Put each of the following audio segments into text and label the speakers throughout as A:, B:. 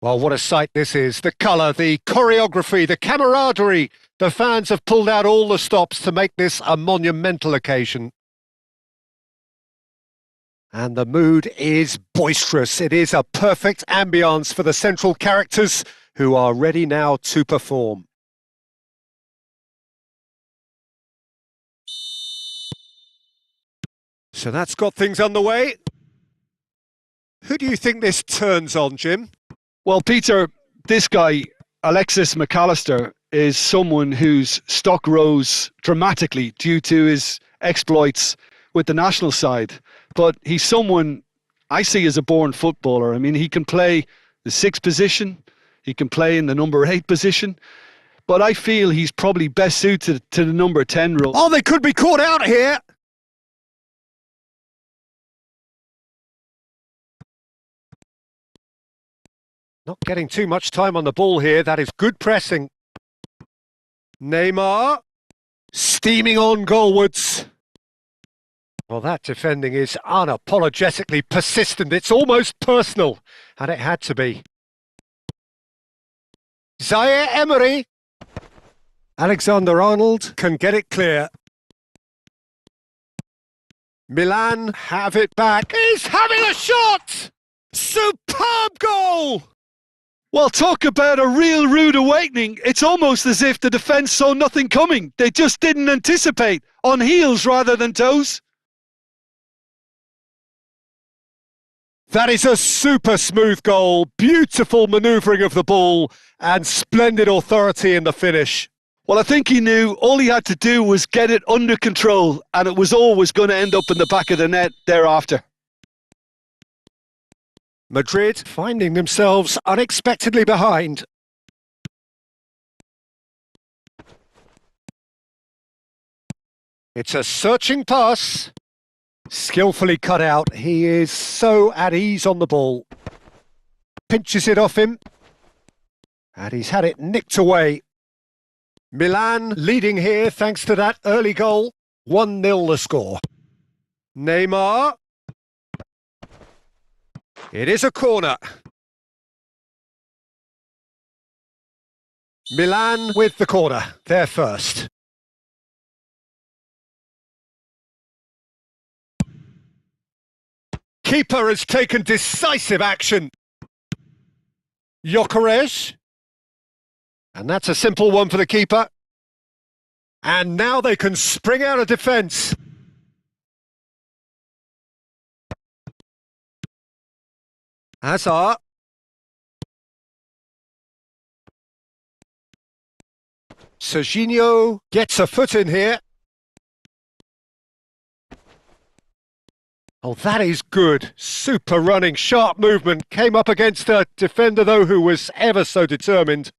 A: Well, what a sight this is. The colour, the choreography, the camaraderie. The fans have pulled out all the stops to make this a monumental occasion. And the mood is boisterous. It is a perfect ambience for the central characters who are ready now to perform. So that's got things underway. Who do you think this turns on, Jim?
B: Well, Peter, this guy, Alexis McAllister, is someone whose stock rose dramatically due to his exploits with the national side. But he's someone I see as a born footballer. I mean, he can play the 6th position, he can play in the number 8 position, but I feel he's probably best suited to the number 10 role.
A: Oh, they could be caught out here! Not getting too much time on the ball here. That is good pressing. Neymar, steaming on goalwards. Well, that defending is unapologetically persistent. It's almost personal, and it had to be. Zaire Emery. Alexander-Arnold can get it clear. Milan have it back. He's having a shot! Superb goal!
B: Well, talk about a real rude awakening. It's almost as if the defence saw nothing coming. They just didn't anticipate, on heels rather than toes.
A: That is a super smooth goal, beautiful manoeuvring of the ball and splendid authority in the finish.
B: Well, I think he knew all he had to do was get it under control, and it was always going to end up in the back of the net thereafter.
A: Madrid finding themselves unexpectedly behind. It's a searching pass. Skillfully cut out. He is so at ease on the ball. Pinches it off him. And he's had it nicked away. Milan leading here thanks to that early goal. 1-0 the score. Neymar. It is a corner. Milan with the corner. They're first. Keeper has taken decisive action. Gyökeres. And that's a simple one for the keeper. And now they can spring out of defence. Hazard. Serginho gets a foot in here. Oh, that is good. Super running, sharp movement. Came up against a defender, though, who was ever so determined.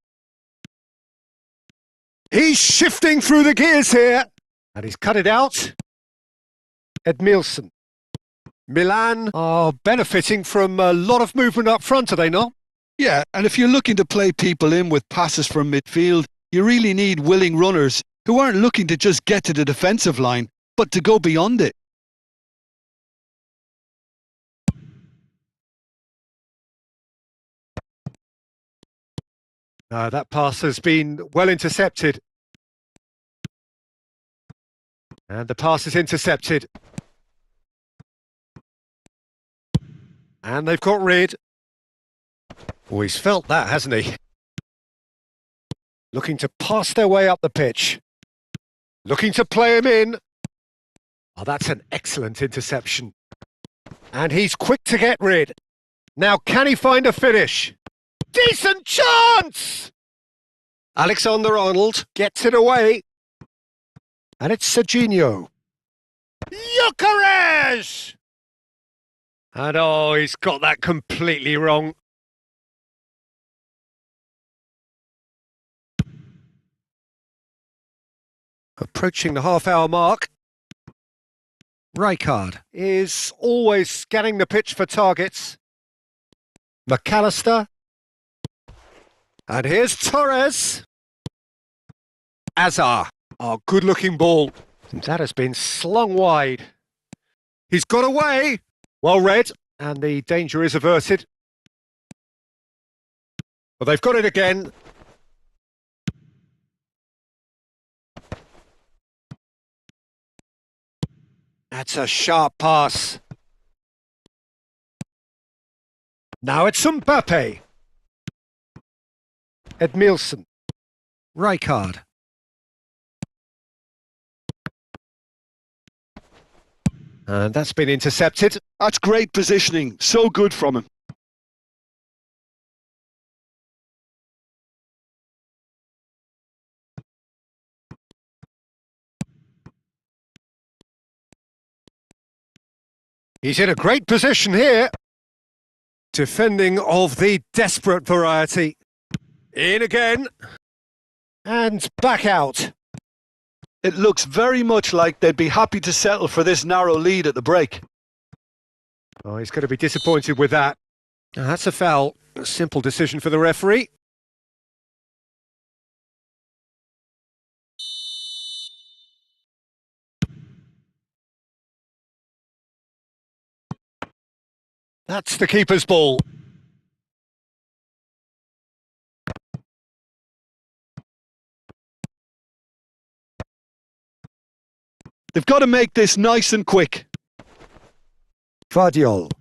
A: He's shifting through the gears here. And he's cut it out. Edmilson. Milan are benefiting from a lot of movement up front, are they not?
B: Yeah, and if you're looking to play people in with passes from midfield, you really need willing runners who aren't looking to just get to the defensive line, but to go beyond it.
A: That pass has been well intercepted. And the pass is intercepted. And they've got rid. Oh, he's felt that, hasn't he? Looking to pass their way up the pitch. Looking to play him in. Oh, that's an excellent interception. And he's quick to get rid. Now, can he find a finish? Decent chance! Alexander-Arnold gets it away. And it's Serginho. Gyökeres! And oh, he's got that completely wrong. Approaching the half-hour mark. Rijkaard is always scanning the pitch for targets. McAllister. And here's Torres. Hazard. Oh, good-looking ball. That has been slung wide. He's got away. Well read. And the danger is averted. Well, they've got it again. That's a sharp pass. Now it's Mbappe. Edmilson. Rijkaard. And that's been intercepted.
B: That's great positioning. So good from him.
A: He's in a great position here. Defending of the desperate variety. In again. And back out.
B: It looks very much like they'd be happy to settle for this narrow lead at the break.
A: Oh, he's going to be disappointed with that. That's a foul. A simple decision for the referee. That's the keeper's ball.
B: They've got to make this nice and quick.
A: Vardiol.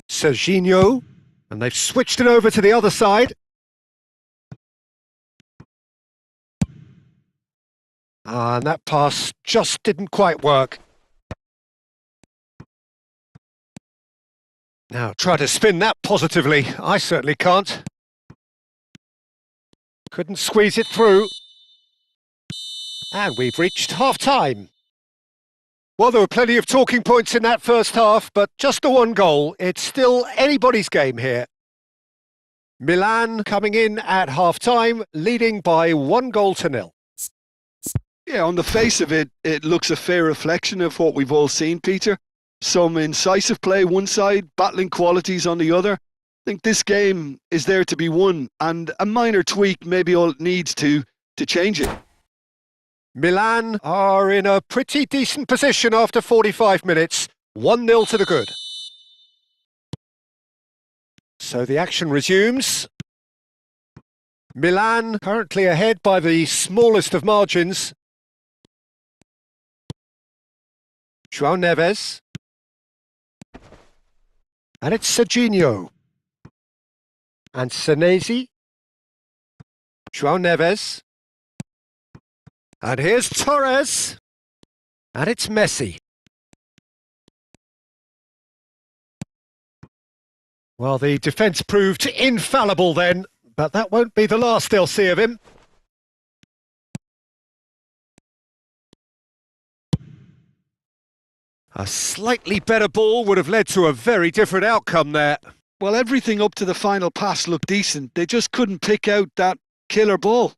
A: Serginho. And they've switched it over to the other side. And that pass just didn't quite work. Now, try to spin that positively. I certainly can't. Couldn't squeeze it through. And we've reached half-time. Well, there were plenty of talking points in that first half, but just the one goal. It's still anybody's game here. Milan coming in at half-time, leading by 1-0.
B: Yeah, on the face of it, it looks a fair reflection of what we've all seen, Peter. Some incisive play one side, battling qualities on the other. I think this game is there to be won, and a minor tweak may be all it needs to change it.
A: Milan are in a pretty decent position after 45 minutes. 1-0 to the good. So the action resumes. Milan currently ahead by the smallest of margins. João Neves. And it's Serginho. And Senesi. João Neves. And here's Torres. And it's Messi. Well, the defence proved infallible then, but that won't be the last they'll see of him. A slightly better ball would have led to a very different outcome there.
B: Well, everything up to the final pass looked decent. They just couldn't pick out that killer ball.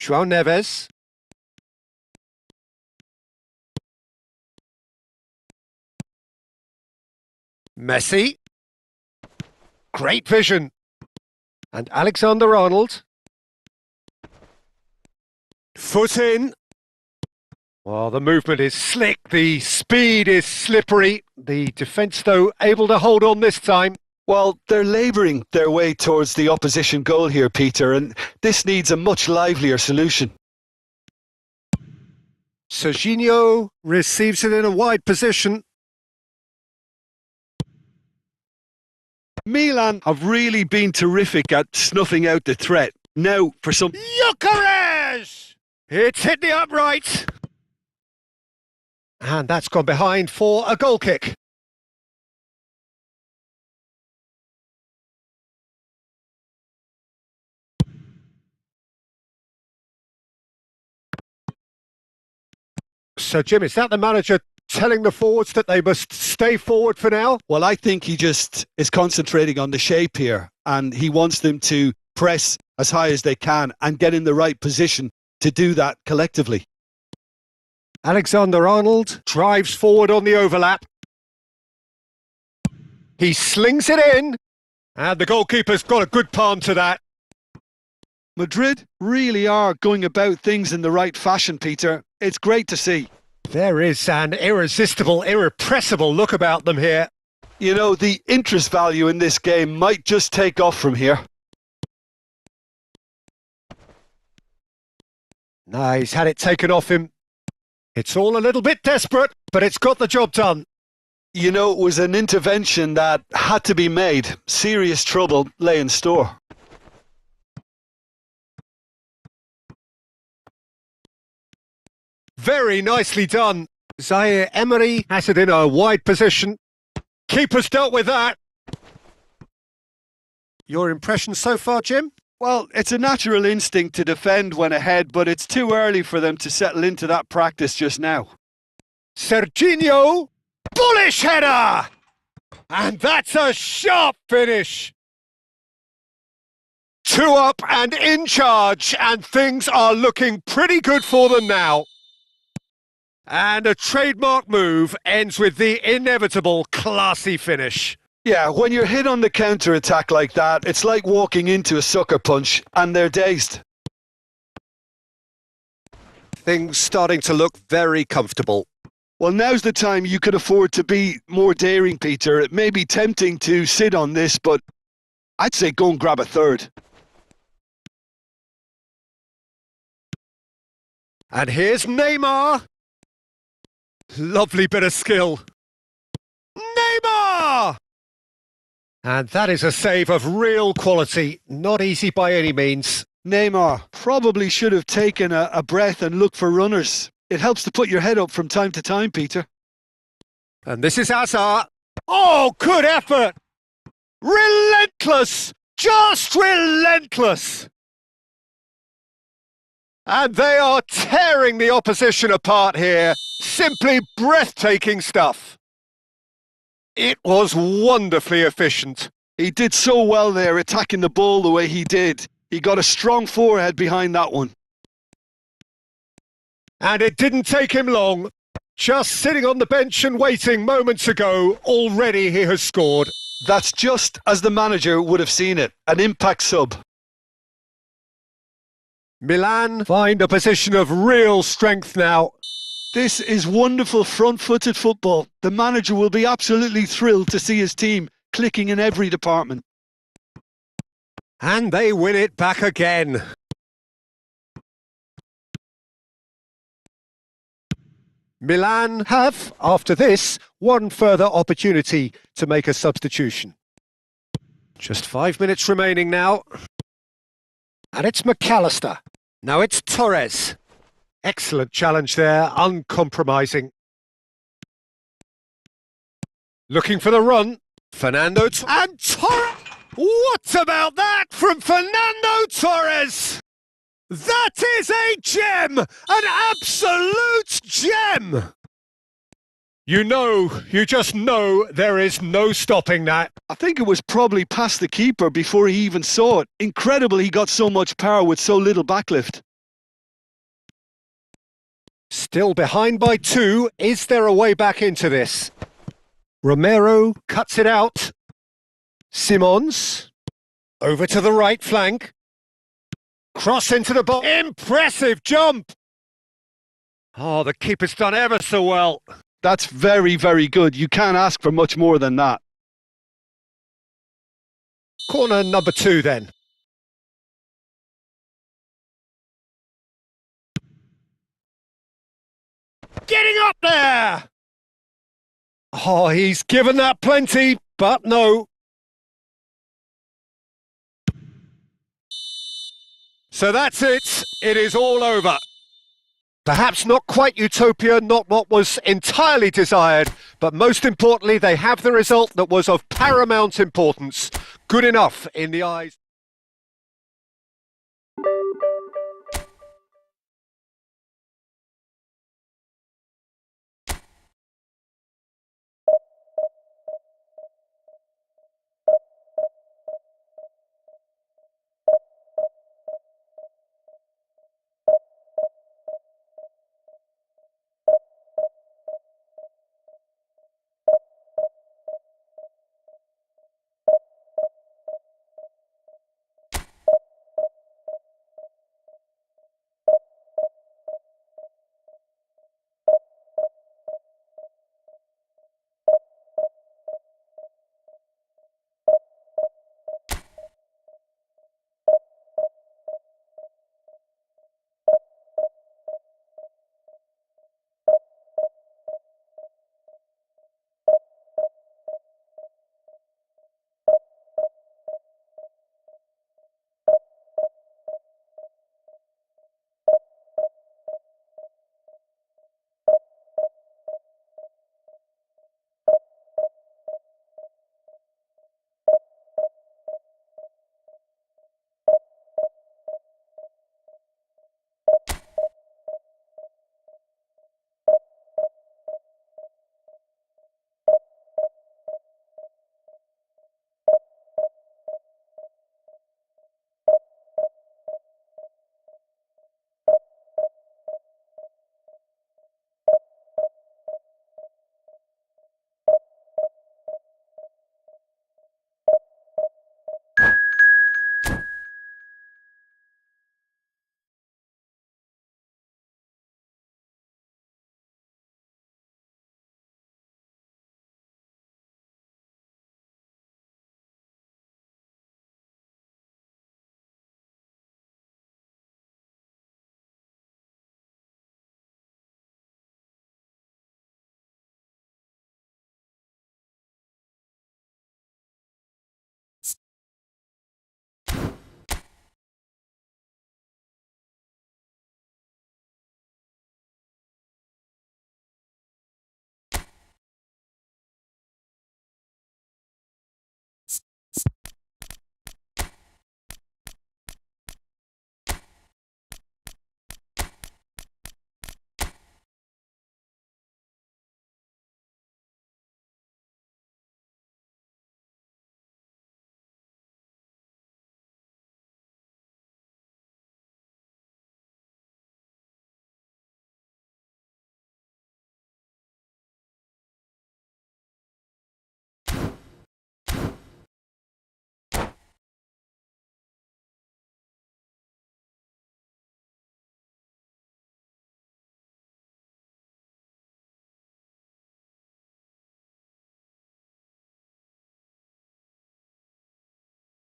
A: João Neves. Messi. Great vision. And Alexander-Arnold. Foot in. Well, the movement is slick, the speed is slippery. The defence, though, able to hold on this time.
B: Well, they're labouring their way towards the opposition goal here, Peter, and this needs a much livelier solution.
A: Serginho receives it in a wide position.
B: Milan have really been terrific at snuffing out the threat. Now for some...
A: Gyökeres! It's hit the upright. And that's gone behind for a goal kick. So, Jim, is that the manager telling the forwards that they must stay forward for now?
B: Well, I think he just is concentrating on the shape here, and he wants them to press as high as they can and get in the right position to do that collectively.
A: Alexander-Arnold drives forward on the overlap. He slings it in, and the goalkeeper's got a good palm to that.
B: Madrid really are going about things in the right fashion, Peter. It's great to see.
A: There is an irresistible, irrepressible look about them here.
B: You know, the interest value in this game might just take off from here.
A: No, he's had it taken off him. It's all a little bit desperate, but it's got the job done.
B: You know, it was an intervention that had to be made. Serious trouble lay in store.
A: Very nicely done. Zaire Emery has it in a wide position. Keeper's dealt with that. Your impression so far, Jim?
B: Well, it's a natural instinct to defend when ahead, but it's too early for them to settle into that practice just now.
A: Serginho, bullish header! And that's a sharp finish. 2 up and in charge, and things are looking pretty good for them now. And a trademark move ends with the inevitable classy finish.
B: Yeah, when you're hit on the counter-attack like that, it's like walking into a sucker punch and they're dazed.
A: Things starting to look very comfortable.
B: Well, now's the time you could afford to be more daring, Peter. It may be tempting to sit on this, but I'd say go and grab a third.
A: And here's Neymar. Lovely bit of skill. Neymar! And that is a save of real quality, not easy by any means.
B: Neymar probably should have taken a breath and looked for runners. It helps to put your head up from time to time, Peter.
A: And this is Hazard. Oh, good effort! Relentless! Just relentless! And they are tearing the opposition apart here. Simply breathtaking stuff. It was wonderfully efficient.
B: He did so well there, attacking the ball the way he did. He got a strong forehead behind that one.
A: And it didn't take him long. Just sitting on the bench and waiting moments ago, already he has scored.
B: That's just as the manager would have seen it, an impact sub.
A: Milan find a position of real strength now.
B: This is wonderful front-footed football. The manager will be absolutely thrilled to see his team clicking in every department.
A: And they win it back again. Milan have, after this, one further opportunity to make a substitution. Just 5 minutes remaining now. And it's McAllister. Now it's Torres. Excellent challenge there, uncompromising. Looking for the run. Fernando and Torres. What about that from Fernando Torres? That is a gem! An absolute gem! You just know there is no stopping that.
B: I think it was probably past the keeper before he even saw it. Incredible he got so much power with so little backlift.
A: Still behind by 2. Is there a way back into this? Romero cuts it out. Simons. Over to the right flank. Cross into the box. Impressive jump! Oh, the keeper's done ever so well.
B: That's very, very good. You can't ask for much more than that.
A: Corner number 2 then. Getting up there! Oh, he's given that plenty, but no. So that's it. It is all over. Perhaps not quite utopia, not what was entirely desired, but most importantly, they have the result that was of paramount importance. Good enough in the eyes.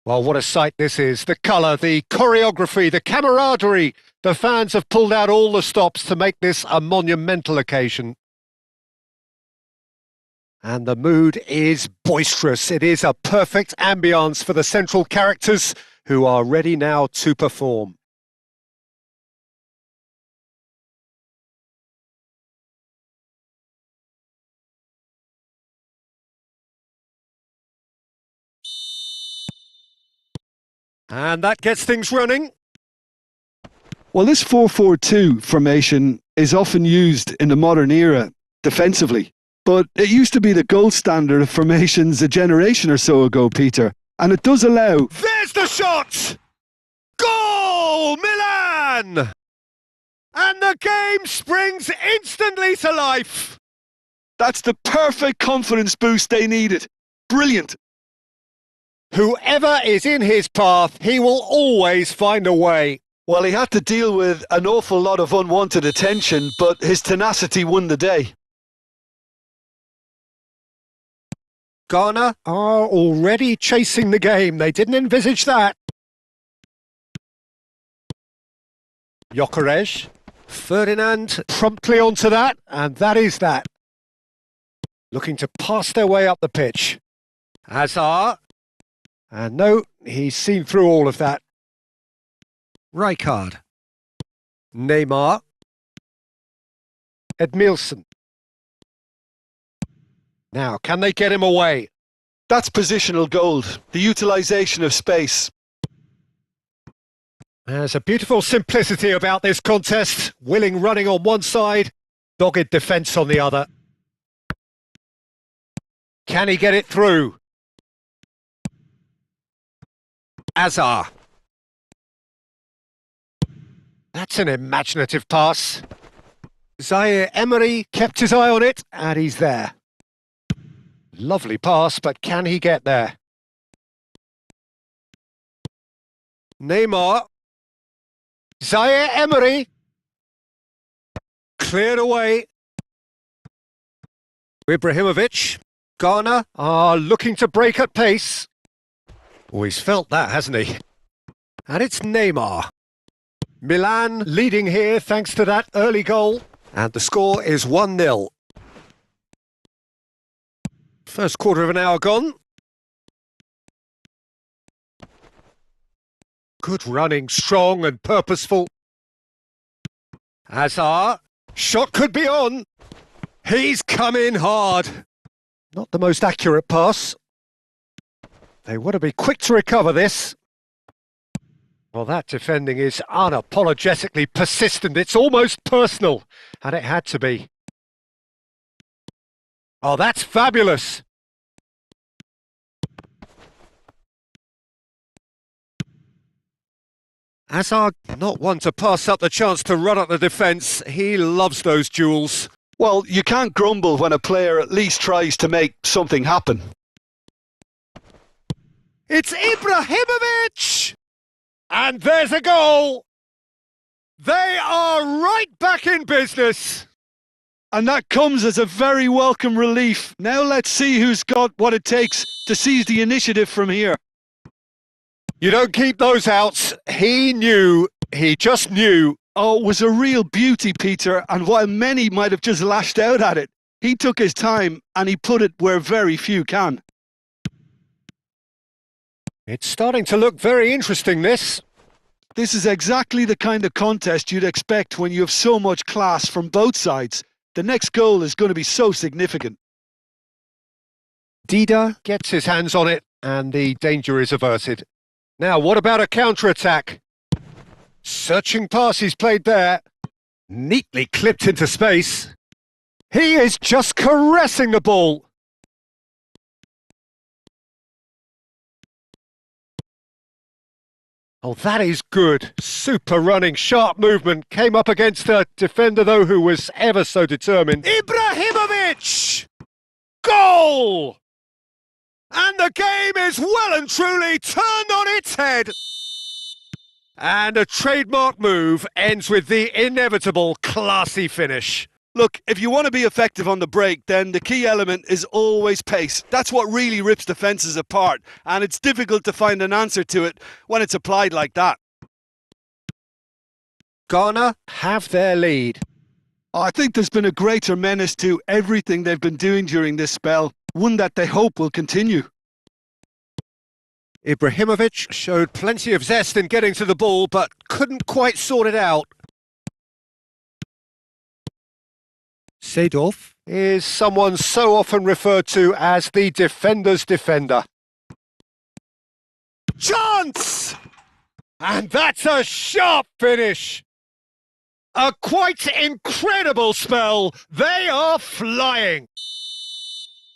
A: Well, what a sight this is. The colour, the choreography, the camaraderie. The fans have pulled out all the stops to make this a monumental occasion. And the mood is boisterous. It is a perfect ambience for the central characters who are ready now to perform. And that gets things running.
B: Well, this 4-4-2 formation is often used in the modern era defensively, but it used to be the gold standard of formations a generation or so ago, Peter, and it does allow...
A: There's the shot! Goal! Milan! And the game springs instantly to life.
B: That's the perfect confidence boost they needed. Brilliant.
A: Whoever is in his path, he will always find a way.
B: Well, he had to deal with an awful lot of unwanted attention, but his tenacity won the day.
A: Ghana are already chasing the game. They didn't envisage that. Gyökeres. Ferdinand promptly onto that, and that is that. Looking to pass their way up the pitch. Hazard. And no, he's seen through all of that. Rijkaard. Neymar. Edmilson. Now, can they get him away?
B: That's positional gold, the utilisation of space.
A: There's a beautiful simplicity about this contest. Willing running on one side, dogged defence on the other. Can he get it through? Hazard. That's an imaginative pass. Zaire Emery kept his eye on it, and he's there. Lovely pass, but can he get there? Neymar. Zaire Emery. Cleared away. Ibrahimovic. Ghana are looking to break at pace. Oh, he's felt that, hasn't he? And it's Neymar. Milan leading here thanks to that early goal. And the score is 1-0. First quarter of an hour gone. Good running, strong and purposeful. Hazard. Shot could be on. He's come in hard. Not the most accurate pass. They want to be quick to recover this. Well, that defending is unapologetically persistent. It's almost personal, and it had to be. Oh, that's fabulous. Hazard, not one to pass up the chance to run at the defence. He loves those duels.
B: Well, you can't grumble when a player at least tries to make something happen.
A: It's Ibrahimovic! And there's a goal! They are right back in business!
B: And that comes as a very welcome relief. Now let's see who's got what it takes to seize the initiative from here.
A: You don't keep those out. He knew. He just knew.
B: Oh, it was a real beauty, Peter, and while many might have just lashed out at it, he took his time and he put it where very few can.
A: It's starting to look very interesting, this.
B: This is exactly the kind of contest you'd expect when you have so much class from both sides. The next goal is going to be so significant.
A: Dida gets his hands on it and the danger is averted. Now, what about a counter-attack? Searching pass he's played there. Neatly clipped into space. He is just caressing the ball. Oh, that is good. Super running, sharp movement. Came up against a defender, though, who was ever so determined. Ibrahimovic! Goal! And the game is well and truly turned on its head. And a trademark move ends with the inevitable classy finish.
B: Look, if you want to be effective on the break, then the key element is always pace. That's what really rips defences apart, and it's difficult to find an answer to it when it's applied like that.
A: Ghana have their lead.
B: I think there's been a greater menace to everything they've been doing during this spell, one that they hope will continue.
A: Ibrahimovic showed plenty of zest in getting to the ball, but couldn't quite sort it out. Seedorf is someone so often referred to as the defender's defender. Chance! And that's a sharp finish. A quite incredible spell. They are flying.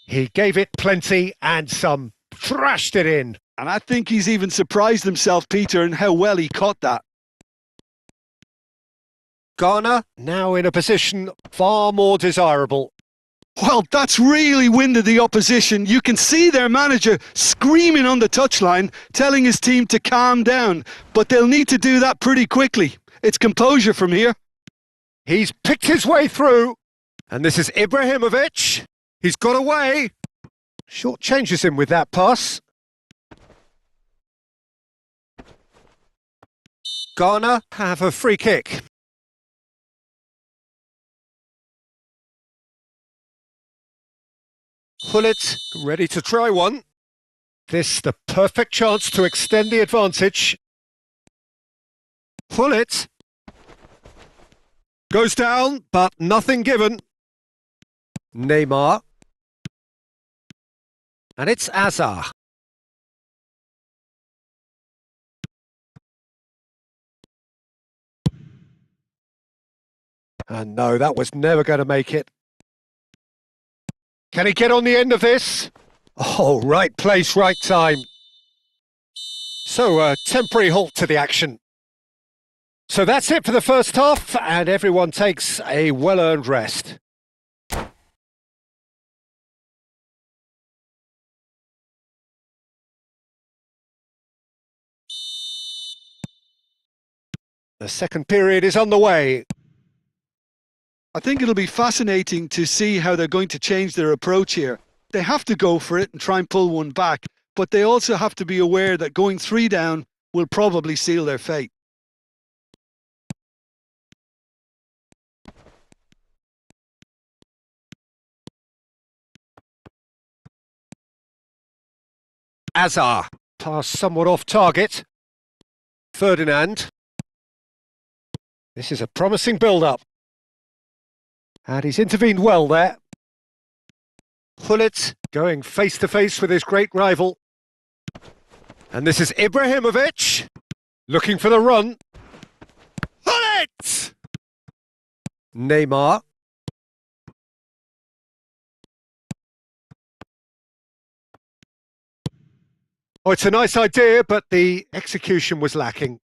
A: He gave it plenty and some, thrashed it in.
B: And I think he's even surprised himself, Peter, in how well he caught that.
A: Ghana now in a position far more desirable.
B: Well, that's really winded the opposition. You can see their manager screaming on the touchline, telling his team to calm down. But they'll need to do that pretty quickly. It's composure from here.
A: He's picked his way through. And this is Ibrahimovic. He's got away. Short changes him with that pass. Ghana have a free kick. Pullet ready to try one. This the perfect chance to extend the advantage. Pullet goes down, but nothing given. Neymar. And it's Azar. And no, that was never going to make it. Can he get on the end of this? Oh, right place, right time. So, a temporary halt to the action. So that's it for the first half, and everyone takes a well-earned rest. The second period is on the way.
B: I think it'll be fascinating to see how they're going to change their approach here. They have to go for it and try and pull one back, but they also have to be aware that going 3 down will probably seal their fate.
A: Azar, pass somewhat off target. Ferdinand. This is a promising build-up. And he's intervened well there. Pullet going face-to-face with his great rival. And this is Ibrahimovic looking for the run. Pullet! Neymar. Oh, it's a nice idea, but the execution was lacking.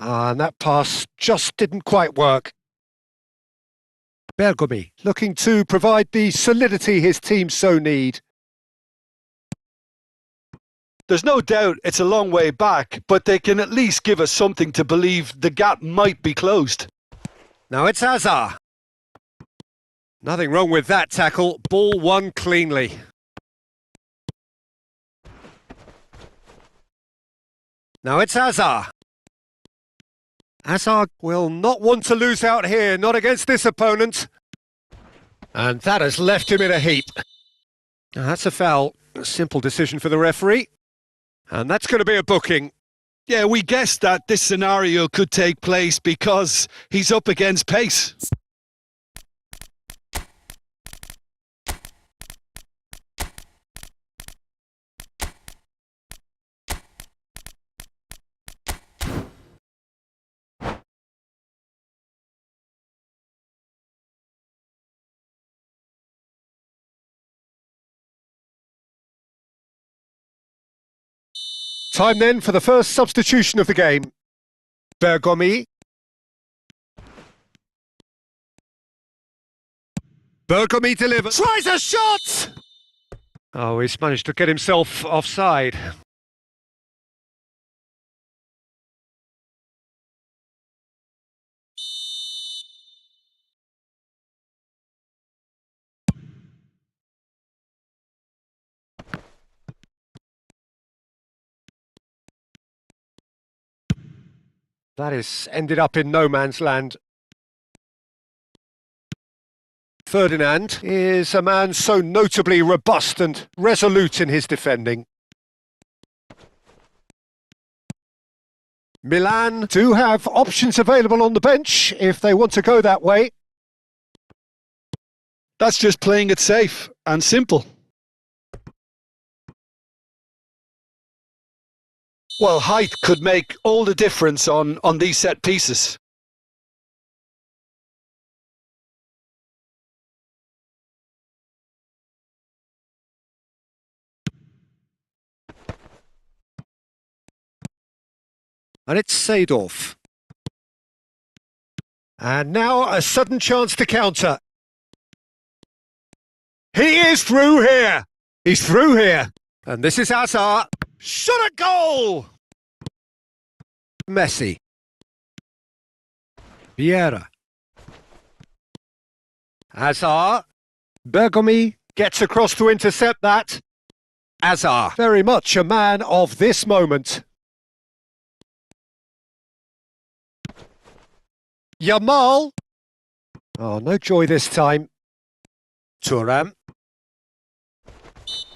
A: And that pass just didn't quite work. Bergomi looking to provide the solidity his team so need.
B: There's no doubt it's a long way back, but they can at least give us something to believe the gap might be closed.
A: Now it's Azar. Nothing wrong with that tackle. Ball won cleanly. Now it's Azar. Azar will not want to lose out here, not against this opponent. And that has left him in a heap. Now that's a foul. A simple decision for the referee. And that's going to be a booking.
B: Yeah, we guessed that this scenario could take place because he's up against pace.
A: Time then for the first substitution of the game. Bergomi. Bergomi delivers. Tries a shot! Oh, he's managed to get himself offside. That is ended up in no man's land. Ferdinand is a man so notably robust and resolute in his defending. Milan do have options available on the bench if they want to go that way.
B: That's just playing it safe and simple. Well, height could make all the difference on these set pieces.
A: And it's Seedorf. And now a sudden chance to counter. He is through here. He's through here. And this is Hazard. Shot at goal! Messi. Vieira. Hazard. Bergomi gets across to intercept that. Hazard, very much a man of this moment. Yamal. Oh, no joy this time. Thuram.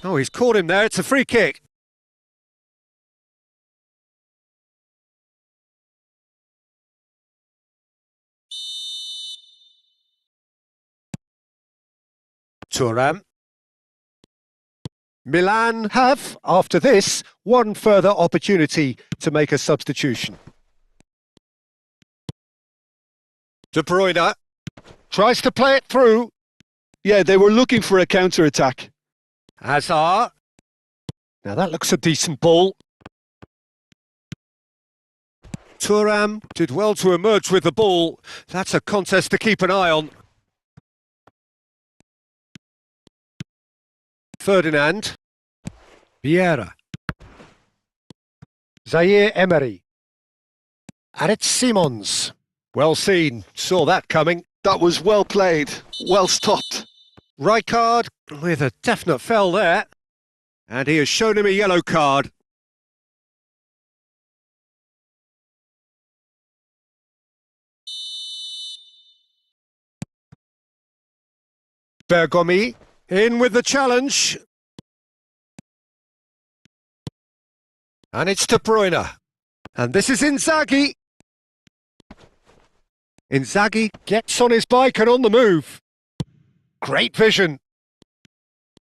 A: Oh, he's caught him there. It's a free kick. Thuram. Milan have, after this, one further opportunity to make a substitution. De Bruyne tries to play it through.
B: Yeah, they were looking for a counter-attack.
A: Hazard. Now that looks a decent ball. Thuram did well to emerge with the ball. That's a contest to keep an eye on. Ferdinand. Vieira. Zaire Emery. And it's Simons. Well seen. Saw that coming.
B: That was well played. Well stopped.
A: Rijkaard with a definite foul there. And he has shown him a yellow card. Bergomi in with the challenge. And it's De Bruyne. And this is Inzaghi. Inzaghi gets on his bike and on the move. Great vision.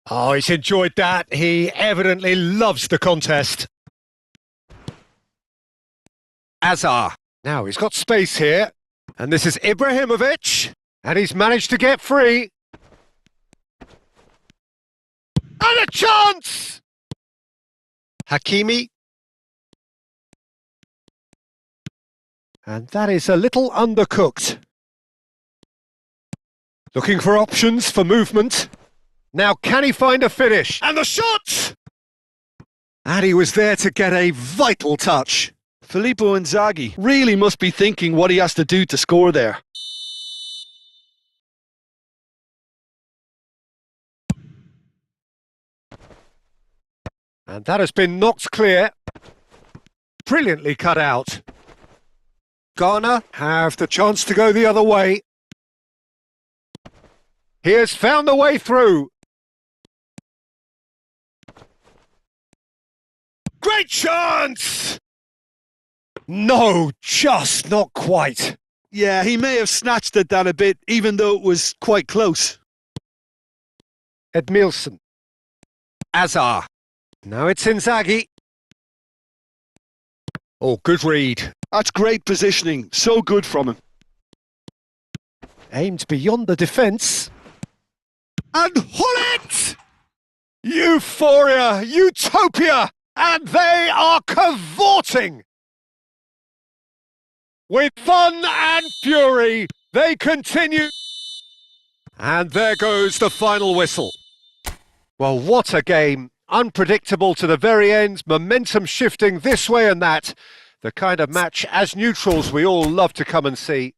A: Oh, he's enjoyed that. He evidently loves the contest. Hazard. Now he's got space here. And this is Ibrahimovic. And he's managed to get free. And a chance! Hakimi. And that is a little undercooked. Looking for options for movement. Now can he find a finish? And the shot! And he was there to get a vital touch.
B: Filippo Inzaghi really must be thinking what he has to do to score there.
A: And that has been knocked clear. Brilliantly cut out. Ghana have the chance to go the other way. He has found the way through. Great chance! No, just not quite.
B: Yeah, he may have snatched it down a bit, even though it was quite close.
A: Edmilson. Hazard. Now it's Inzaghi. Oh, good read.
B: That's great positioning. So good from him.
A: Aimed beyond the defence. And Hullet! Euphoria! Utopia! And they are cavorting! With fun and fury, they continue. And there goes the final whistle. Well, what a game. Unpredictable to the very end, momentum shifting this way and that. The kind of match, as neutrals, we all love to come and see.